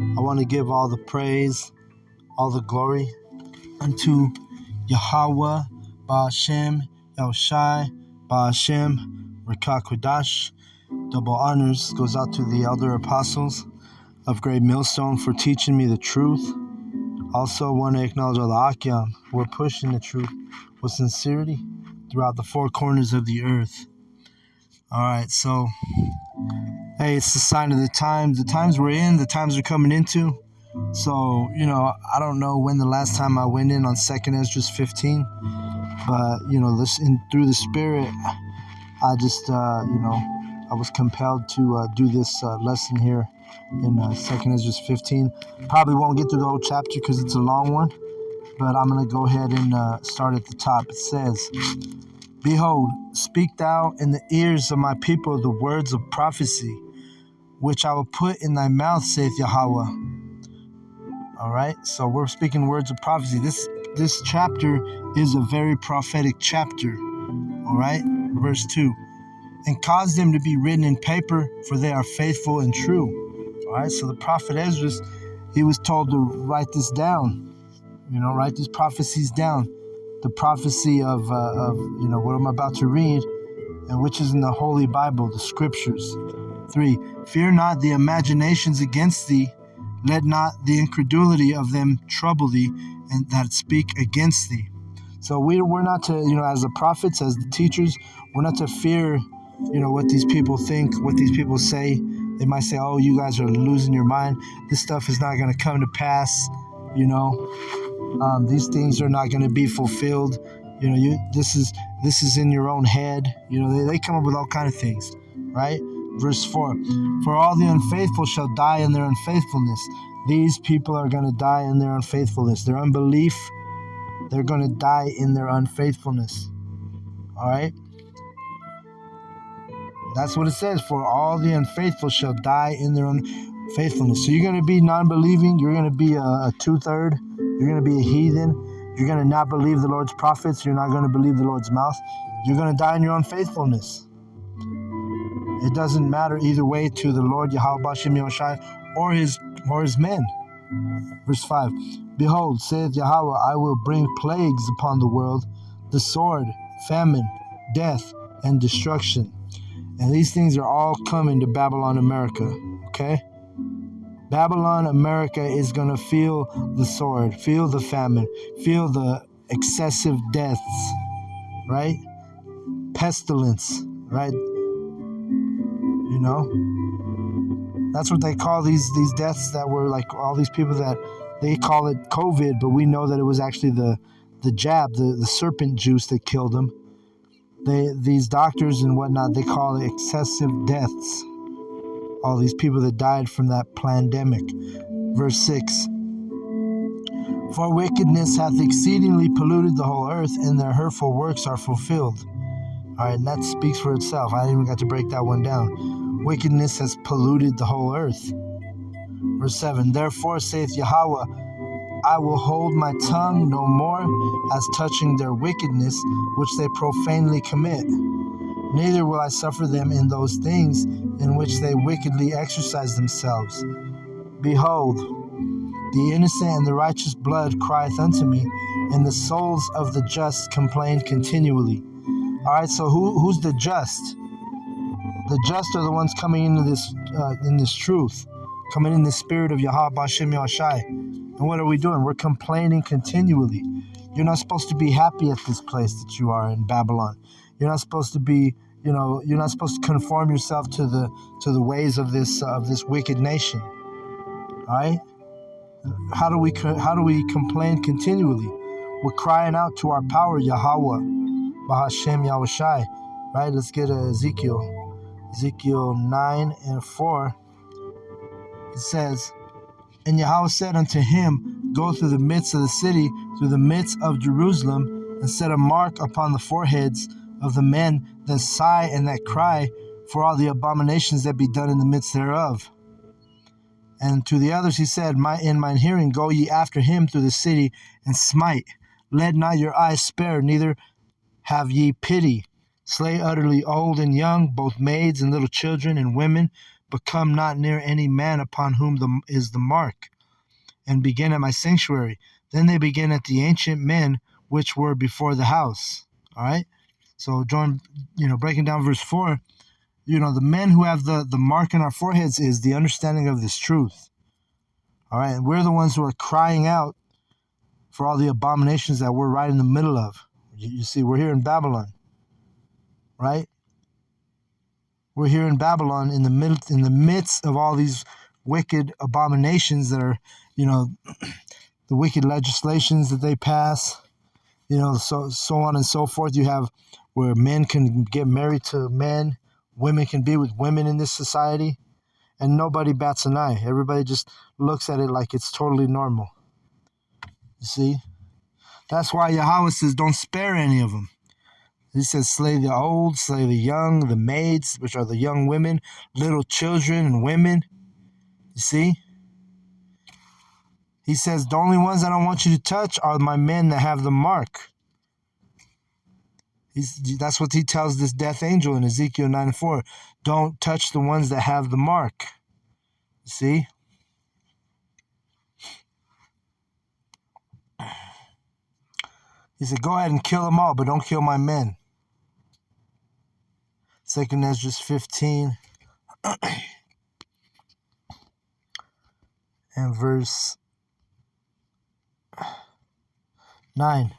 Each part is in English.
I want to give all the praise, all the glory unto Yahweh, Ba'ashem, Yahushai, Ba'ashem, Rakakwadash. Double honors goes out to the elder apostles of Great Millstone for teaching me the truth. Also want to acknowledge all the Akyam who are pushing the truth with sincerity throughout the four corners of the earth. All right, so, hey, it's the sign of the times we're in, the times we're coming into. So, I don't know when the last time I went in on 2nd Ezra 15, but, through the Spirit, I just, I was compelled to do this lesson here in 2nd Ezra 15. Probably won't get through the whole chapter because it's a long one, but I'm going to go ahead and start at the top. It says, Behold, speak thou in the ears of my people the words of prophecy, which I will put in thy mouth, saith Yahweh. All right, so we're speaking words of prophecy. This chapter is a very prophetic chapter. All right, verse 2. And cause them to be written in paper, for they are faithful and true. All right, so the prophet Ezra, he was told to write this down. Write these prophecies down. The prophecy of what I'm about to read, and which is in the Holy Bible, the Scriptures. 3. Fear not the imaginations against thee, let not the incredulity of them trouble thee, and that speak against thee. So we're not to, as the prophets, as the teachers, we're not to fear, what these people think, what these people say. They might say, oh, you guys are losing your mind. This stuff is not going to come to pass, these things are not going to be fulfilled. This is in your own head. They come up with all kinds of things, right? Verse 4, for all the unfaithful shall die in their unfaithfulness. These people are going to die in their unfaithfulness. Their unbelief, they're going to die in their unfaithfulness. All right? That's what it says. For all the unfaithful shall die in their unfaithfulness. So you're going to be non-believing. You're going to be a two-third. You're going to be a heathen. You're going to not believe the Lord's prophets. You're not going to believe the Lord's mouth. You're going to die in your unfaithfulness. It doesn't matter either way to the Lord Yahweh Ba'ashem Yahushai or his men. Verse 5. Behold, saith Yahweh, I will bring plagues upon the world, the sword, famine, death, and destruction. And these things are all coming to Babylon, America. Okay? Babylon, America is going to feel the sword, feel the famine, feel the excessive deaths, right? Pestilence, right? That's what they call these deaths that were like all these people that they call it COVID, but we know that it was actually the jab, the serpent juice that killed them. These doctors and whatnot, they call it excessive deaths. All these people that died from that pandemic. Verse 6. For wickedness hath exceedingly polluted the whole earth, and their hurtful works are fulfilled. All right, and that speaks for itself. I didn't even got to break that one down. Wickedness has polluted the whole earth. Verse 7. Therefore saith Yahweh, I will hold my tongue no more as touching their wickedness, which they profanely commit. Neither will I suffer them in those things in which they wickedly exercise themselves. Behold, the innocent and the righteous blood crieth unto me, and the souls of the just complain continually. All right, so who's the just? The just are the ones coming into this truth, coming in the spirit of Yahweh Ba'ashem Yahushai. And what are we doing? We're complaining continually. You're not supposed to be happy at this place that you are in Babylon. You're not supposed to be, you're not supposed to conform yourself to the ways of this wicked nation. All right? How do we complain continually? We're crying out to our power, Yahweh, Ba'ashem Yahushai. Right? Let's get Ezekiel 9:4. It says, and Yahweh said unto him, go through the midst of the city, through the midst of Jerusalem, and set a mark upon the foreheads of the men that sigh and that cry for all the abominations that be done in the midst thereof. And to the others he said, in mine hearing go ye after him through the city, and smite. Let not your eyes spare, neither have ye pity. Slay utterly old and young, both maids and little children and women, but come not near any man upon whom is the mark, and begin at my sanctuary. Then they begin at the ancient men which were before the house. All right. So John, breaking down verse 4, the men who have the mark in our foreheads is the understanding of this truth. All right. And we're the ones who are crying out for all the abominations that we're right in the middle of. You see, we're here in Babylon, right? We're here in Babylon in the midst of all these wicked abominations that are, the wicked legislations that they pass, so on and so forth. You have where men can get married to men, women can be with women in this society, and nobody bats an eye. Everybody just looks at it like it's totally normal. You see? That's why Yahweh says don't spare any of them. He says slay the old, slay the young, the maids, which are the young women, little children and women. You see? He says the only ones I don't want you to touch are my men that have the mark. That's what he tells this death angel in Ezekiel 9:4. Don't touch the ones that have the mark. You see? He said, go ahead and kill them all, but don't kill my men. 2 Esdras 15 and verse 9.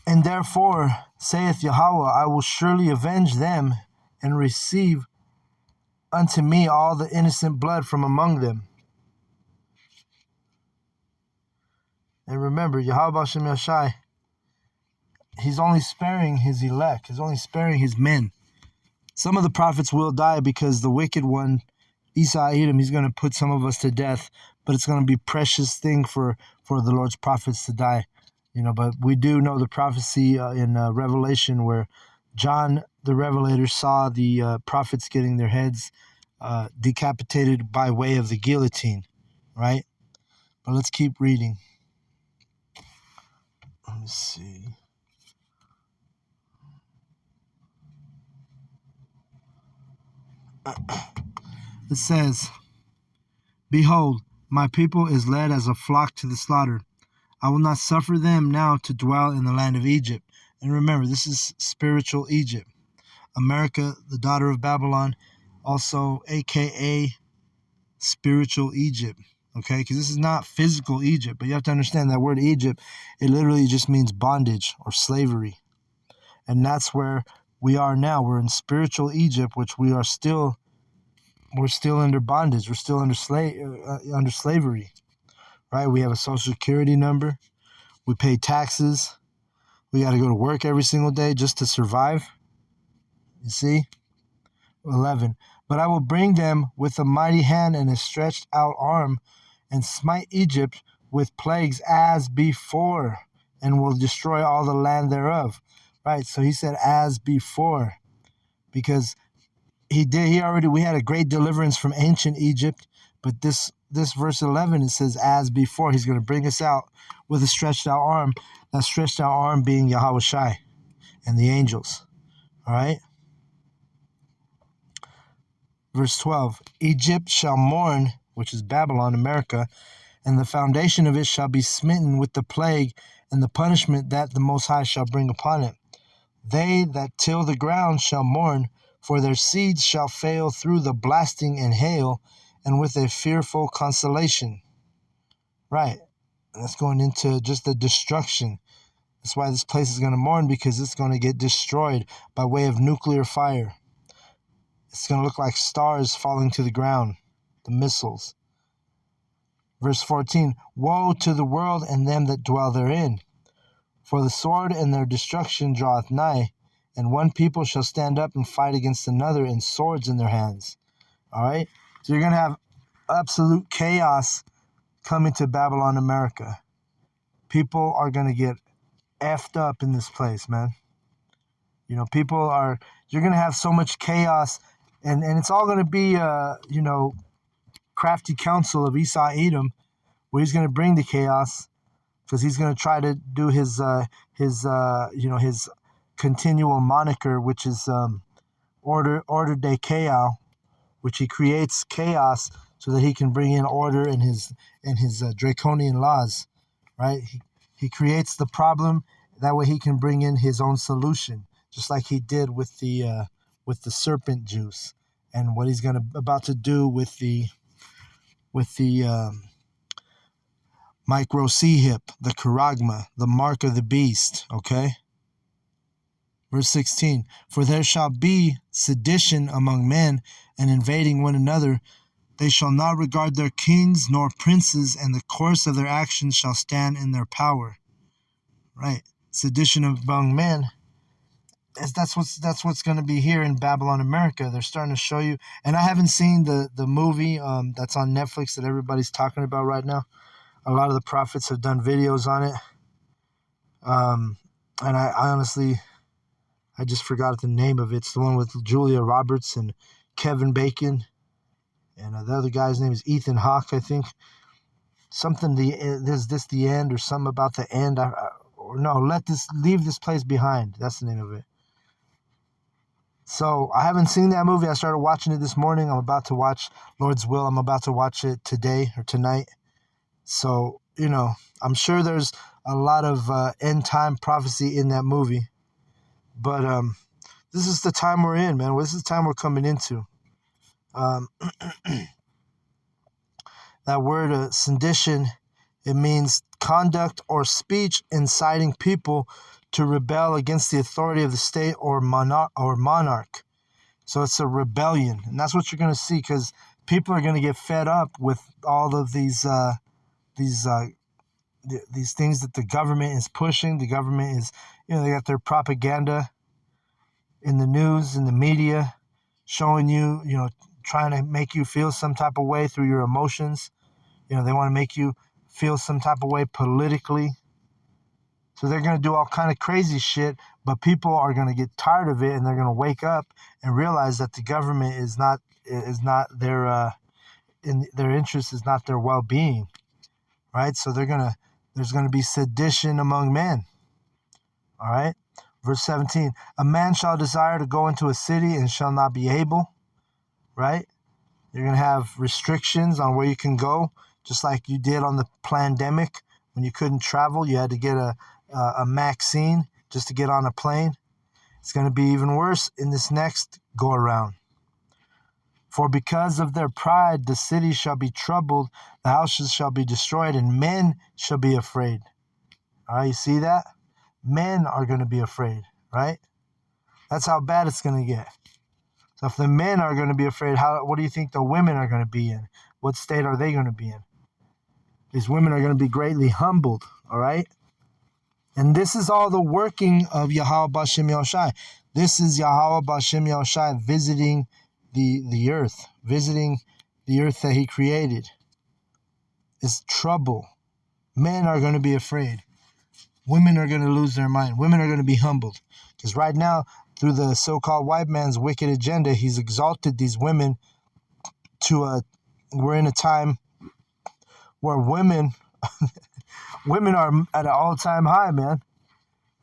And therefore, saith Yahweh, I will surely avenge them and receive unto me all the innocent blood from among them. And remember, Yahweh Hashem Yashai, he's only sparing his elect. He's only sparing his men. Some of the prophets will die because the wicked one, Esau Edom, he's going to put some of us to death, but it's going to be a precious thing for the Lord's prophets to die. But we do know the prophecy in Revelation where John the Revelator saw the prophets getting their heads decapitated by way of the guillotine, right? But let's keep reading. Let me see. It says, behold, my people is led as a flock to the slaughter. I will not suffer them now to dwell in the land of Egypt. And remember, this is spiritual Egypt. America, the daughter of Babylon, also a.k.a. spiritual Egypt. Okay, because this is not physical Egypt, but you have to understand that word Egypt, it literally just means bondage or slavery. And that's where we are now. We're in spiritual Egypt, which we're still under bondage. We're still under slavery, right? We have a social security number. We pay taxes. We got to go to work every single day just to survive. You see? 11. But I will bring them with a mighty hand and a stretched out arm, and smite Egypt with plagues as before, and will destroy all the land thereof. Right, so he said as before, because we had a great deliverance from ancient Egypt, but this verse 11, it says as before, he's going to bring us out with a stretched out arm, that stretched out arm being Yahweh Shai and the angels. All right. Verse 12, Egypt shall mourn, which is Babylon, America, and the foundation of it shall be smitten with the plague and the punishment that the Most High shall bring upon it. They that till the ground shall mourn, for their seeds shall fail through the blasting and hail, and with a fearful consolation. Right. And that's going into just the destruction. That's why this place is going to mourn, because it's going to get destroyed by way of nuclear fire. It's going to look like stars falling to the ground, the missiles. Verse 14, woe to the world and them that dwell therein. For the sword and their destruction draweth nigh, and one people shall stand up and fight against another, and swords in their hands. All right? So you're going to have absolute chaos coming to Babylon, America. People are going to get effed up in this place, man. You're going to have so much chaos, and it's all going to be, crafty counsel of Esau Edom, where he's going to bring the chaos, because he's going to try to do his continual moniker, which is order de chaos, which he creates chaos so that he can bring in order in his draconian laws, right? He creates the problem, that way he can bring in his own solution, just like he did with the serpent juice, and what he's about to do with the micro-C-hip, the charagma, the mark of the beast, okay? Verse 16, for there shall be sedition among men, and invading one another. They shall not regard their kings nor princes, and the course of their actions shall stand in their power. Right? Sedition among men. That's what's going to be here in Babylon, America. They're starting to show you, and I haven't seen the movie that's on Netflix that everybody's talking about right now. A lot of the prophets have done videos on it, and I honestly, I just forgot the name of it. It's the one with Julia Roberts and Kevin Bacon, and the other guy's name is Ethan Hawke, I think. Something is this the end, or something about the end? Or no, leave this place behind. That's the name of it. So I haven't seen that movie. I started watching it this morning. I'm about to watch Lord's Will. I'm about to watch it today or tonight. So, I'm sure there's a lot of end time prophecy in that movie. But this is the time we're in, man. This is the time we're coming into. That word sedition, it means conduct or speech inciting people to rebel against the authority of the state or monarch. So it's a rebellion, and that's what you're going to see, because people are going to get fed up with all of these things that the government is pushing. The government is, they got their propaganda in the news, in the media, showing you, trying to make you feel some type of way through your emotions. They want to make you feel some type of way politically. So they're going to do all kind of crazy shit, but people are going to get tired of it, and they're going to wake up and realize that the government is not their in their interest, is not their well-being, right? So there's going to be sedition among men. All right? Verse 17, a man shall desire to go into a city and shall not be able, right? You're going to have restrictions on where you can go, just like you did on the pandemic. When you couldn't travel, you had to get a vaccine just to get on a plane. It's going to be even worse in this next go around. For because of their pride, the city shall be troubled, the houses shall be destroyed, and men shall be afraid. All right, you see that? Men are going to be afraid, right? That's how bad it's going to get. So if the men are going to be afraid, what do you think the women are going to be in? What state are they going to be in? These women are going to be greatly humbled, all right? And this is all the working of Yahweh B'Shem Yahushai. This is Yahweh B'Shem Yahushai visiting the earth, visiting the earth that he created. It's trouble. Men are going to be afraid. Women are going to lose their mind. Women are going to be humbled. Because right now, through the so-called white man's wicked agenda, he's exalted these women to we're in a time where women are at an all-time high, man.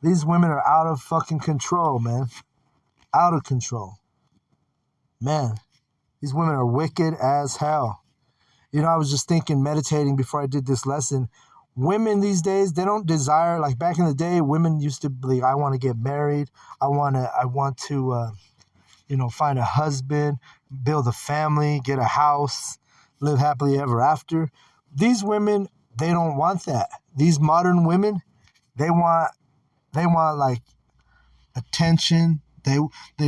These women are out of fucking control, man. Out of control. Man, these women are wicked as hell. I was just thinking, meditating before I did this lesson, women these days, they don't desire, like back in the day, women used to be, I want to get married. I want to find a husband, build a family, get a house, live happily ever after. These women, they don't want that. These modern women, they want like attention. They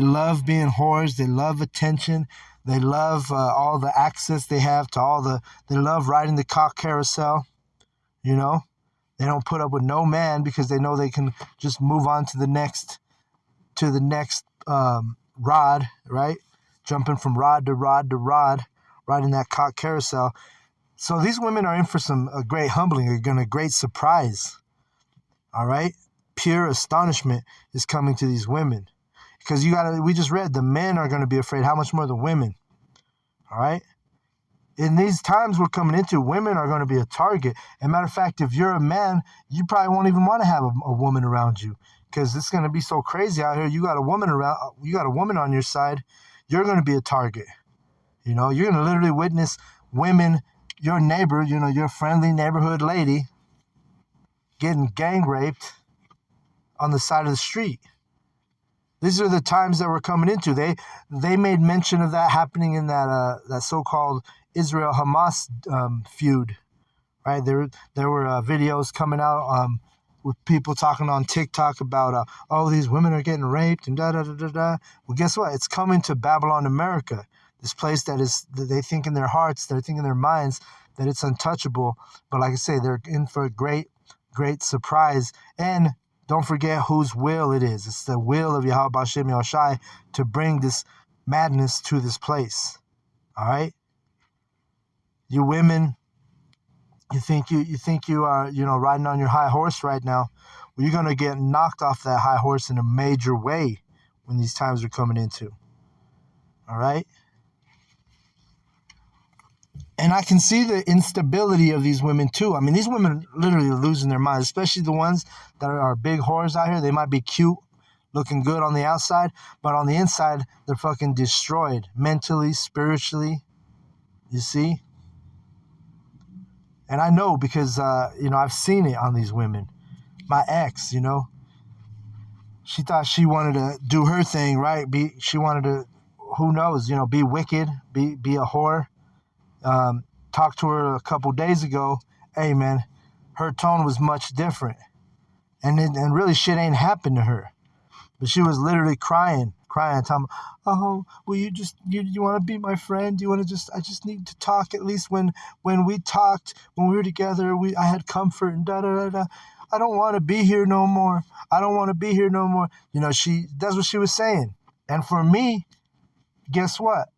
love being whores. They love attention. They love all the access they have to they love riding the cock carousel. They don't put up with no man because they know they can just move on to the next rod, right? Jumping from rod to rod to rod, riding that cock carousel. So these women are in for a great humbling, a great surprise. All right? Pure astonishment is coming to these women. Because we just read, the men are going to be afraid. How much more the women? All right? In these times we're coming into, women are going to be a target. As a matter of fact, if you're a man, you probably won't even want to have a woman around you, because it's going to be so crazy out here. You got a woman on your side, you're going to be a target. You're going to literally witness women, your neighbor, your friendly neighborhood lady, getting gang raped on the side of the street. These are the times that we're coming into. They made mention of that happening in that so-called Israel-Hamas feud, right? There were videos coming out with people talking on TikTok about, these women are getting raped and da-da-da-da-da. Well, guess what? It's coming to Babylon, America, this place that they think in their hearts, they think in their minds that it's untouchable. But like I say, they're in for a great, great surprise. And don't forget whose will it is. It's the will of Yahweh B'Shem Yahushai to bring this madness to this place. All right? You women, you think you are, riding on your high horse right now. Well, you're going to get knocked off that high horse in a major way when these times are coming into. All right? And I can see the instability of these women too. I mean, these women literally are losing their minds, especially the ones that are big whores out here. They might be cute, looking good on the outside, but on the inside, they're fucking destroyed mentally, spiritually. You see? And I know because, I've seen it on these women. My ex, she thought she wanted to do her thing, right? She wanted to, who knows, be wicked, be a whore. Talked to her a couple days ago. Hey, man, her tone was much different. And really shit ain't happened to her. But she was literally crying, telling me, oh, will you want to be my friend? Do you want to I just need to talk. At least when we talked, when we were together, I had comfort and da-da-da-da. I don't want to be here no more. I don't want to be here no more. That's what she was saying. And for me, guess what?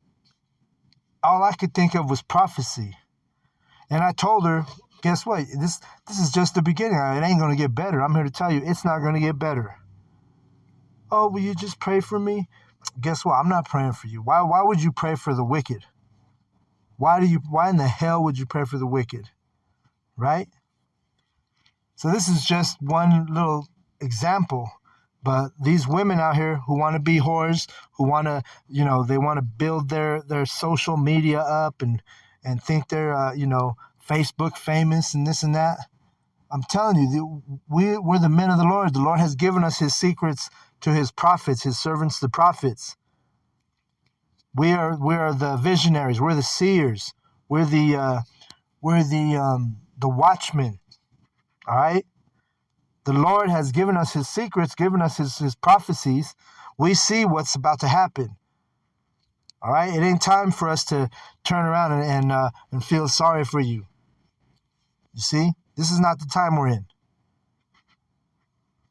All I could think of was prophecy. And I told her, guess what? This is just the beginning. It ain't going to get better. I'm here to tell you, it's not going to get better. Oh, will you just pray for me? Guess what? I'm not praying for you. Why would you pray for the wicked? Why in the hell would you pray for the wicked? Right? So this is just one little example. But these women out here who want to be whores, who want to, they want to build their social media up and think they're, Facebook famous and this and that. I'm telling you, we're the men of the Lord. The Lord has given us his secrets to his prophets, his servants, the prophets. We are the visionaries. We're the seers. We're the watchmen. All right. The Lord has given us his secrets, given us his prophecies. We see what's about to happen. All right? It ain't time for us to turn around and feel sorry for you. You see? This is not the time we're in.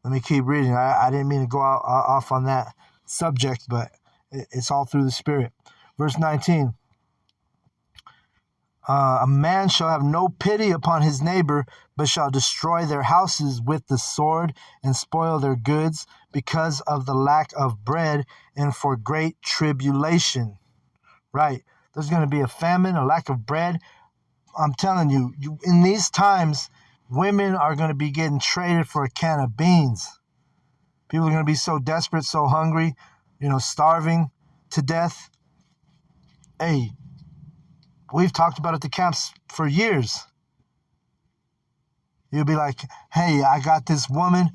Let me keep reading. I didn't mean to go off on that subject, but it's all through the Spirit. Verse 19. A man shall have no pity upon his neighbor, but shall destroy their houses with the sword and spoil their goods because of the lack of bread and for great tribulation. Right. There's going to be a famine, a lack of bread. I'm telling you, in these times, women are going to be getting traded for a can of beans. People are going to be so desperate, so hungry, starving to death. Hey, we've talked about it at the camps for years. You'll be like, hey, I got this woman.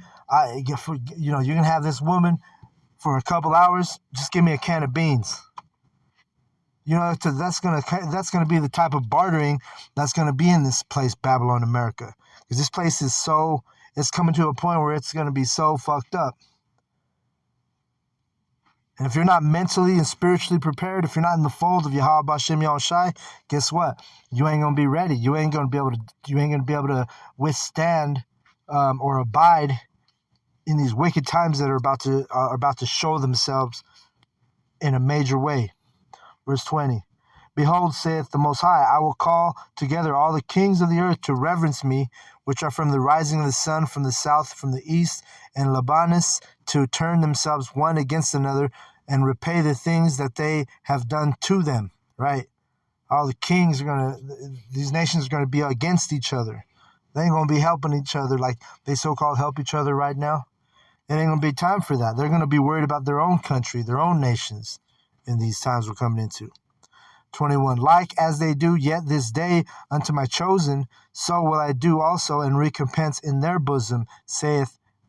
You can have this woman for a couple hours. Just give me a can of beans. That's gonna be the type of bartering that's gonna be in this place, Babylon, America. Because this place it's coming to a point where it's gonna be so fucked up. And if you're not mentally and spiritually prepared, if you're not in the fold of Yahweh B'Shem Yahushai, guess what? You ain't gonna be ready. You ain't gonna be able to withstand or abide in these wicked times that are about to show themselves in a major way. Verse 20. Behold, saith the Most High, I will call together all the kings of the earth to reverence me, which are from the rising of the sun, from the south, from the east, and Libanus, to turn themselves one against another, and repay the things that they have done to them. Right? All the kings these nations are going to be against each other. They ain't going to be helping each other like they so-called help each other right now. It ain't going to be time for that. They're going to be worried about their own country, their own nations in these times we're coming into. 21. Like as they do yet this day unto my chosen, so will I do also, and recompense in their bosom,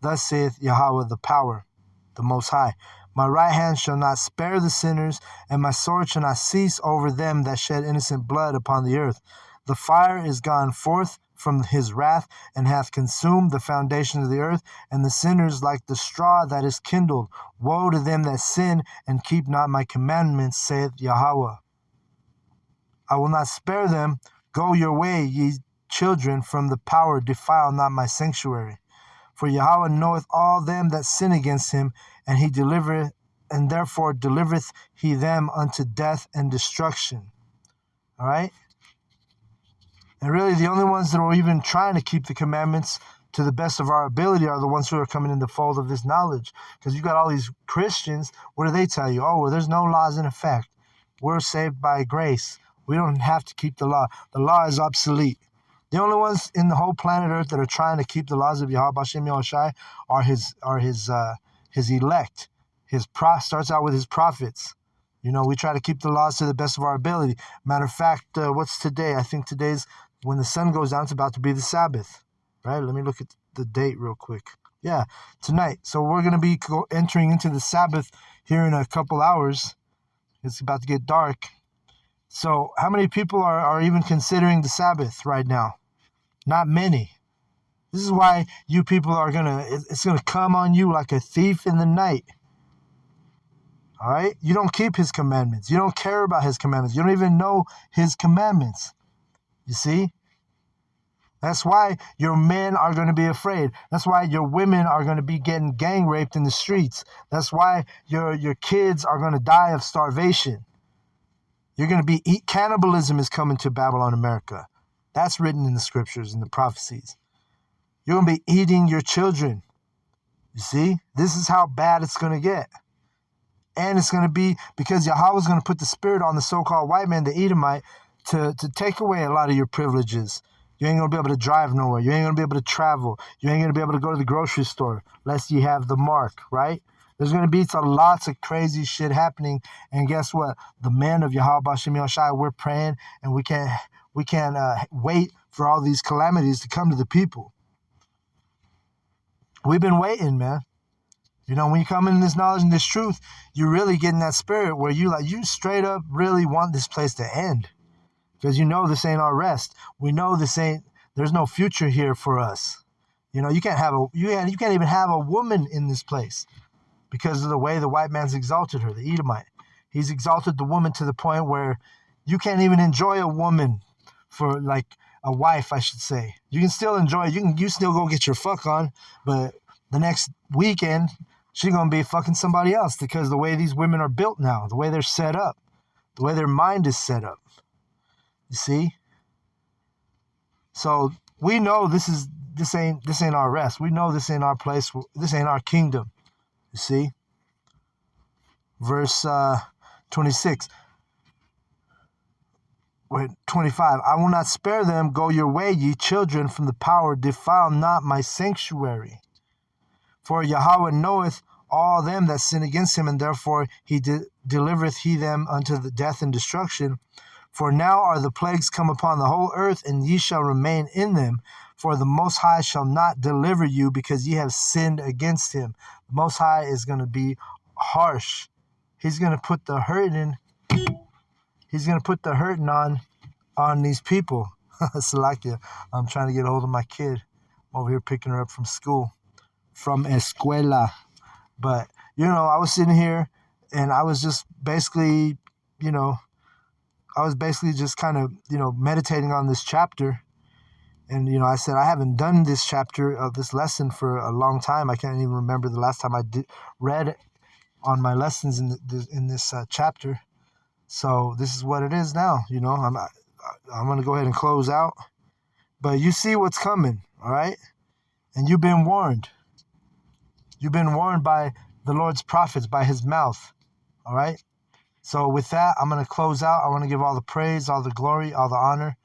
thus saith Yahweh the power, the Most High. My right hand shall not spare the sinners, and my sword shall not cease over them that shed innocent blood upon the earth. The fire is gone forth from his wrath, and hath consumed the foundations of the earth, and the sinners like the straw that is kindled. Woe to them that sin, and keep not my commandments, saith Yahweh. I will not spare them. Go your way, ye children, from the power, defile not my sanctuary. For Yahweh knoweth all them that sin against him, and he delivereth, and therefore delivereth he them unto death and destruction. All right? And really, the only ones that are even trying to keep the commandments to the best of our ability are the ones who are coming in the fold of this knowledge. Because you got all these Christians, what do they tell you? Oh, well, there's no laws in effect. We're saved by grace. We don't have to keep the law. The law is obsolete. The only ones in the whole planet Earth that are trying to keep the laws of Yahweh Hashem Yahushai are his elect. Starts out with his prophets. You know, we try to keep the laws to the best of our ability. Matter of fact, what's today? I think today's, when the sun goes down, it's about to be the Sabbath. Right? Let me look at the date real quick. Yeah, tonight. So we're going to be entering into the Sabbath here in a couple hours. It's about to get dark. So how many people are even considering the Sabbath right now? Not many. This is why you people are it's going to come on you like a thief in the night. All right? You don't keep his commandments. You don't care about his commandments. You don't even know his commandments. You see? That's why your men are going to be afraid. That's why your women are going to be getting gang raped in the streets. That's why your kids are going to die of starvation. You're going to be cannibalism is coming to Babylon, America. That's written in the scriptures and the prophecies. You're going to be eating your children. You see? This is how bad it's going to get. And it's going to be because Yahweh is going to put the spirit on the so-called white man, the Edomite, to take away a lot of your privileges. You ain't going to be able to drive nowhere. You ain't going to be able to travel. You ain't going to be able to go to the grocery store unless you have the mark, right? There's going to be lots of crazy shit happening. And guess what? The men of Yahweh Hashem Yahushai, we're praying, and we can't wait for all these calamities to come to the people. We've been waiting, man. You know, when you come in this knowledge and this truth, you're really getting that spirit where you straight up really want this place to end. Because you know this ain't our rest. We know there's no future here for us. You know, you can't even have a woman in this place because of the way the white man's exalted her, the Edomite. He's exalted the woman to the point where you can't even enjoy a woman for like a wife, I should say. You can still enjoy it. You still go get your fuck on, but the next weekend, she's going to be fucking somebody else because the way these women are built now, the way they're set up, the way their mind is set up. You see? So we know this ain't our rest. We know this ain't our place. This ain't our kingdom. You see? Verse 26. 25. I will not spare them. Go your way, ye children, from the power. Defile not my sanctuary. For Yahweh knoweth all them that sin against him, and therefore he delivereth he them unto the death and destruction. For now are the plagues come upon the whole earth, and ye shall remain in them. For the Most High shall not deliver you, because ye have sinned against him. The Most High is going to be harsh. He's going to put the hurting. He's going to put the hurting on these people. Salakia, I'm trying to get a hold of my kid. I'm over here picking her up from school, from escuela. But, you know, I was sitting here, and I was just basically, just kind of, meditating on this chapter. And, I said, I haven't done this chapter of this lesson for a long time. I can't even remember the last time I read on my lessons in this chapter. So this is what it is now. I'm going to go ahead and close out. But you see what's coming, all right? And you've been warned. You've been warned by the Lord's prophets, by his mouth, all right? So with that, I'm going to close out. I want to give all the praise, all the glory, all the honor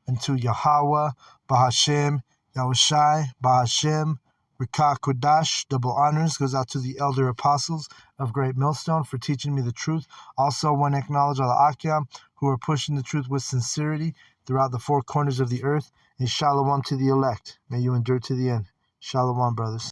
unto Yahweh, Bahashem, Yahushai, Bahashem, Rika Kodash, double honors, goes out to the elder apostles of Great Millstone for teaching me the truth. Also, I want to acknowledge all the Akyam who are pushing the truth with sincerity throughout the four corners of the earth. And shalom to the elect. May you endure to the end. Shalom, brothers.